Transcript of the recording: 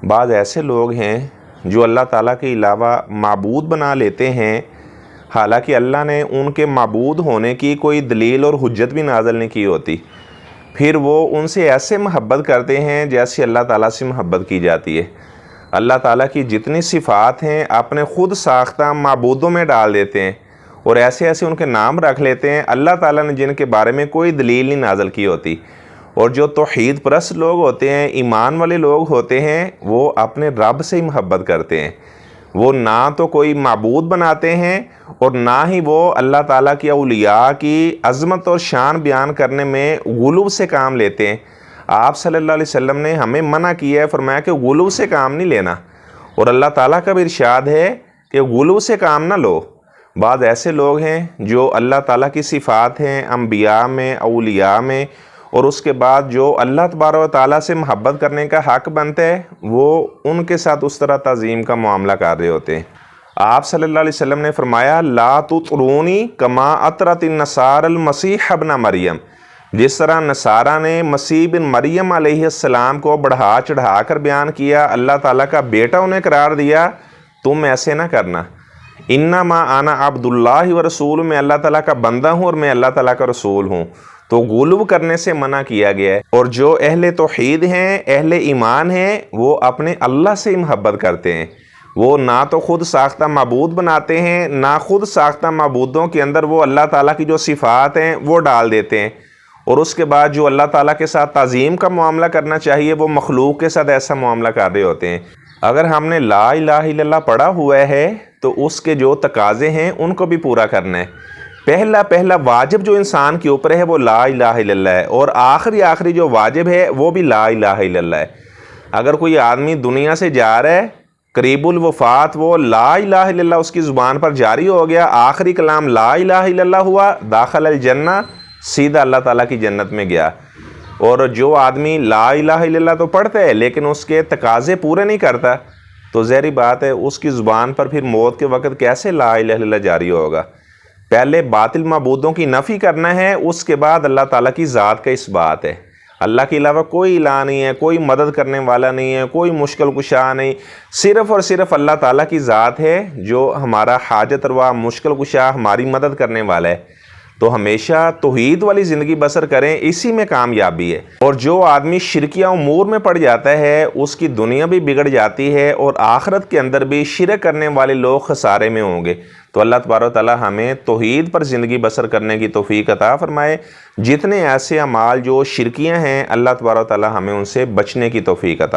بعض ایسے لوگ ہیں جو اللہ تعالیٰ کے علاوہ معبود بنا لیتے ہیں، حالانکہ اللہ نے ان کے معبود ہونے کی کوئی دلیل اور حجت بھی نازل نہیں کی ہوتی، پھر وہ ان سے ایسے محبت کرتے ہیں جیسے اللہ تعالیٰ سے محبت کی جاتی ہے۔ اللہ تعالیٰ کی جتنی صفات ہیں اپنے خود ساختہ معبودوں میں ڈال دیتے ہیں اور ایسے ایسے ان کے نام رکھ لیتے ہیں اللہ تعالیٰ نے جن کے بارے میں کوئی دلیل نہیں نازل کی ہوتی۔ اور جو توحید پرست لوگ ہوتے ہیں، ایمان والے لوگ ہوتے ہیں، وہ اپنے رب سے ہی محبت کرتے ہیں۔ وہ نہ تو کوئی معبود بناتے ہیں اور نہ ہی وہ اللہ تعالیٰ کی اولیاء کی عظمت اور شان بیان کرنے میں غلو سے کام لیتے ہیں۔ آپ صلی اللہ علیہ وسلم نے ہمیں منع کیا ہے، فرمایا کہ غلو سے کام نہیں لینا، اور اللہ تعالیٰ کا بھی ارشاد ہے کہ غلو سے کام نہ لو۔ بعض ایسے لوگ ہیں جو اللہ تعالیٰ کی صفات ہیں انبیاء میں، اولیاء میں، اور اس کے بعد جو اللہ تبارک و تعالیٰ سے محبت کرنے کا حق بنتا ہے وہ ان کے ساتھ اس طرح تعظیم کا معاملہ کر رہے ہوتے ہیں۔ آپ صلی اللہ علیہ وسلم نے فرمایا لا تطرونی کما اطرت النصارى المسیح ابن مریم، جس طرح نصارہ نے مسیح بن مریم علیہ السلام کو بڑھا چڑھا کر بیان کیا، اللہ تعالیٰ کا بیٹا انہیں قرار دیا، تم ایسے نہ کرنا۔ انما انا عبد اللہ و رسول، میں اللہ تعالیٰ کا بندہ ہوں اور میں اللہ تعالیٰ کا رسول ہوں۔ تو غلو کرنے سے منع کیا گیا ہے۔ اور جو اہل توحید ہیں، اہل ایمان ہیں، وہ اپنے اللہ سے ہی محبت کرتے ہیں۔ وہ نہ تو خود ساختہ معبود بناتے ہیں، نہ خود ساختہ معبودوں کے اندر وہ اللہ تعالیٰ کی جو صفات ہیں وہ ڈال دیتے ہیں، اور اس کے بعد جو اللہ تعالیٰ کے ساتھ تعظیم کا معاملہ کرنا چاہیے وہ مخلوق کے ساتھ ایسا معاملہ کر رہے ہوتے ہیں۔ اگر ہم نے لا الہ الا اللہ پڑھا ہوا ہے تو اس کے جو تقاضے ہیں ان کو بھی پورا کرنا ہے۔ پہلا واجب جو انسان کے اوپر ہے وہ لا الہ الا اللہ ہے، اور آخری جو واجب ہے وہ بھی لا الہ الا اللہ ہے۔ اگر کوئی آدمی دنیا سے جا رہا ہے قریب الوفات، وہ لا الہ الا اللہ اس کی زبان پر جاری ہو گیا، آخری کلام لا الہ الا اللہ ہوا، داخل الجنہ، سیدھا اللہ تعالیٰ کی جنت میں گیا۔ اور جو آدمی لا الہ الا اللہ تو پڑھتا ہے لیکن اس کے تقاضے پورے نہیں کرتا، تو ظاہری بات ہے اس کی زبان پر پھر موت کے وقت کیسے لا الہ الا اللہ جاری ہوگا۔ پہلے باطل معبودوں کی نفی کرنا ہے، اس کے بعد اللہ تعالیٰ کی ذات کا اس بات ہے۔ اللہ کے علاوہ کوئی الہ نہیں ہے، کوئی مدد کرنے والا نہیں ہے، کوئی مشکل کشا نہیں، صرف اور صرف اللہ تعالیٰ کی ذات ہے جو ہمارا حاجت روا، مشکل کشا، ہماری مدد کرنے والا ہے۔ تو ہمیشہ توحید والی زندگی بسر کریں، اسی میں کامیابی ہے۔ اور جو آدمی شرکیہ امور میں پڑ جاتا ہے اس کی دنیا بھی بگڑ جاتی ہے اور آخرت کے اندر بھی شرک کرنے والے لوگ خسارے میں ہوں گے۔ تو اللہ تبارک و تعالیٰ ہمیں توحید پر زندگی بسر کرنے کی توفیق عطا فرمائے۔ جتنے ایسے اعمال جو شرکیاں ہیں اللہ تبارک و تعالیٰ ہمیں ان سے بچنے کی توفیق عطا